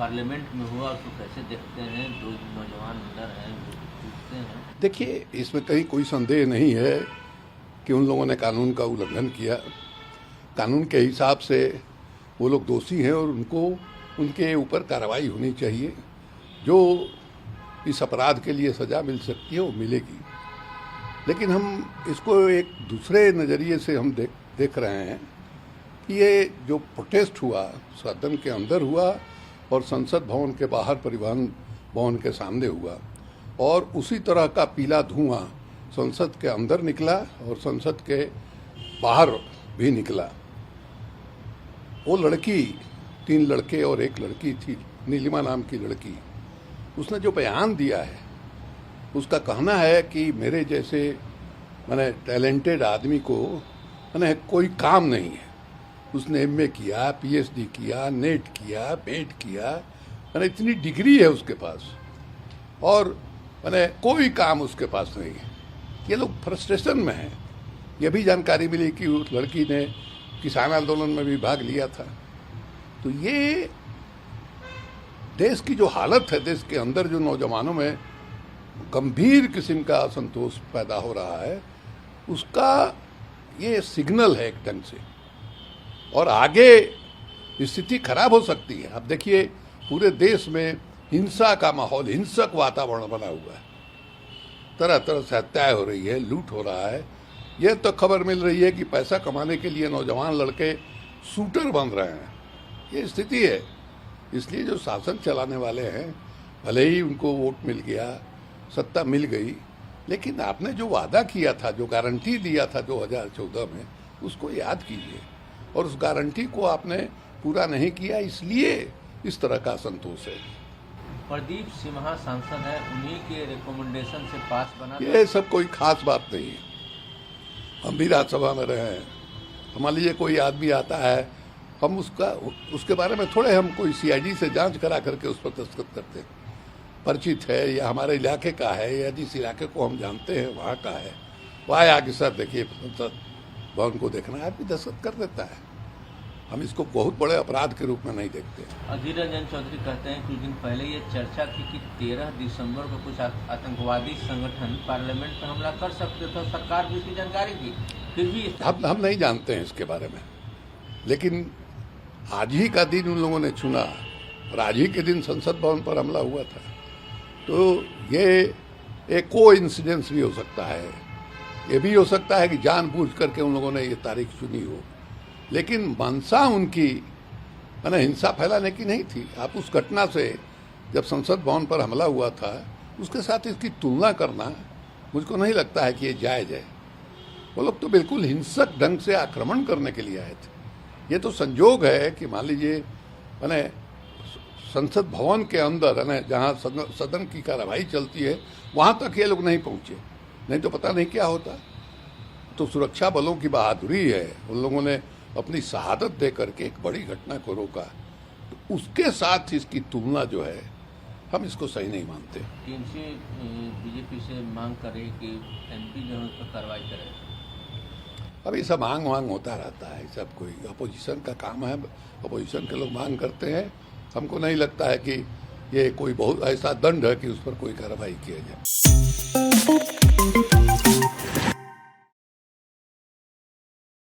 Parliament में हुआ उसको कैसे देखते हैं? दो नौजवान अंदर हैं, पूछते हैं। देखिए, इसमें कहीं कोई संदेह नहीं है कि उन लोगों ने कानून का उल्लंघन किया। कानून के हिसाब से वो लोग दोषी हैं और उनको उनके ऊपर कार्रवाई होनी चाहिए। जो इस अपराध के लिए सज़ा मिल सकती है वो मिलेगी। लेकिन हम इसको एक दूसरे नज़रिए से हम देख रहे हैं कि ये जो प्रोटेस्ट हुआ सदन के अंदर हुआ और संसद भवन के बाहर परिवहन भवन के सामने हुआ, और उसी तरह का पीला धुआं संसद के अंदर निकला और संसद के बाहर भी निकला। वो लड़की, 3 लड़के और एक लड़की थी, नीलिमा नाम की लड़की, उसने जो बयान दिया है उसका कहना है कि मेरे जैसे मैंने टैलेंटेड आदमी को मैंने कोई काम नहीं है। उसने एमए किया, पीएचडी किया, नेट किया, बेट किया, मैंने इतनी डिग्री है उसके पास और मैंने कोई काम उसके पास नहीं है। ये लोग फ्रस्ट्रेशन में हैं। ये भी जानकारी मिली कि उस लड़की ने किसान आंदोलन में भी भाग लिया था। तो ये देश की जो हालत है, देश के अंदर जो नौजवानों में गंभीर किस्म का असंतोष पैदा हो रहा है, उसका ये सिग्नल है एक ढंग से। और आगे स्थिति खराब हो सकती है। अब देखिए, पूरे देश में हिंसा का माहौल, हिंसक वातावरण बना हुआ है। तरह तरह से हत्याएं हो रही है, लूट हो रहा है। यह तो खबर मिल रही है कि पैसा कमाने के लिए नौजवान लड़के शूटर बन रहे हैं। ये स्थिति है। इसलिए जो शासन चलाने वाले हैं, भले ही उनको वोट मिल गया, सत्ता मिल गई, लेकिन आपने जो वादा किया था, जो गारंटी दिया था 2014 में, उसको याद कीजिए। और उस गारंटी को आपने पूरा नहीं किया, इसलिए इस तरह का असंतोष है। प्रदीप सिन्हा सांसद है, उन्हीं के रिकमेंडेशन से पास बना। ये सब कोई खास बात नहीं है। हम भी राज्यसभा में रहे हैं। हमारे लिए कोई आदमी आता है, हम उसके बारे में थोड़े हम कोई सीआईडी से जांच करा करके उस पर दस्तखत करते हैं। परिचित है या हमारे इलाके का है या जिस इलाके को हम जानते हैं वहाँ का है, वहाँ आगे सर देखिए संसद भवन को देखना है, आदमी दस्तखत कर देता है। हम इसको बहुत बड़े अपराध के रूप में नहीं देखते। अधीर रंजन चौधरी कहते हैं कुछ दिन पहले ये चर्चा थी कि 13 दिसंबर को कुछ आतंकवादी संगठन पार्लियामेंट पर हमला कर सकते थे, सरकार भी इसकी जानकारी थी, फिर भी हम नहीं जानते हैं इसके बारे में। लेकिन आज ही का दिन उन लोगों ने चुना और आज ही के दिन संसद भवन पर हमला हुआ था। तो ये एक कोइंसिडेंस भी हो सकता है। ये भी हो सकता है कि जानबूझ करके उन लोगों ने ये तारीख चुनी हो, लेकिन मंशा उनकी मैंने हिंसा फैलाने की नहीं थी। आप उस घटना से, जब संसद भवन पर हमला हुआ था, उसके साथ इसकी तुलना करना मुझको नहीं लगता है कि ये जायज़ है। वो लोग तो बिल्कुल हिंसक ढंग से आक्रमण करने के लिए आए थे। ये तो संजोग है कि मान लीजिए मैंने संसद भवन के अंदर है जहाँ सदन की कार्रवाई चलती है, वहाँ तक ये लोग नहीं पहुँचे, नहीं तो पता नहीं क्या होता। तो सुरक्षा बलों की बहादुरी है, उन लोगों ने अपनी शहादत दे करके एक बड़ी घटना को रोका। तो उसके साथ इसकी तुलना जो है, हम इसको सही नहीं मानते। टीएमसी बीजेपी से मांग करे कि एमपी जो है उस पर कार्रवाई करे। अब ये सब मांग होता रहता है, सब कोई अपोजिशन का काम है। अपोजिशन के लोग मांग करते हैं। हमको नहीं लगता है कि ये कोई बहुत ऐसा दंड है कि उस पर कोई कार्रवाई किया जाए।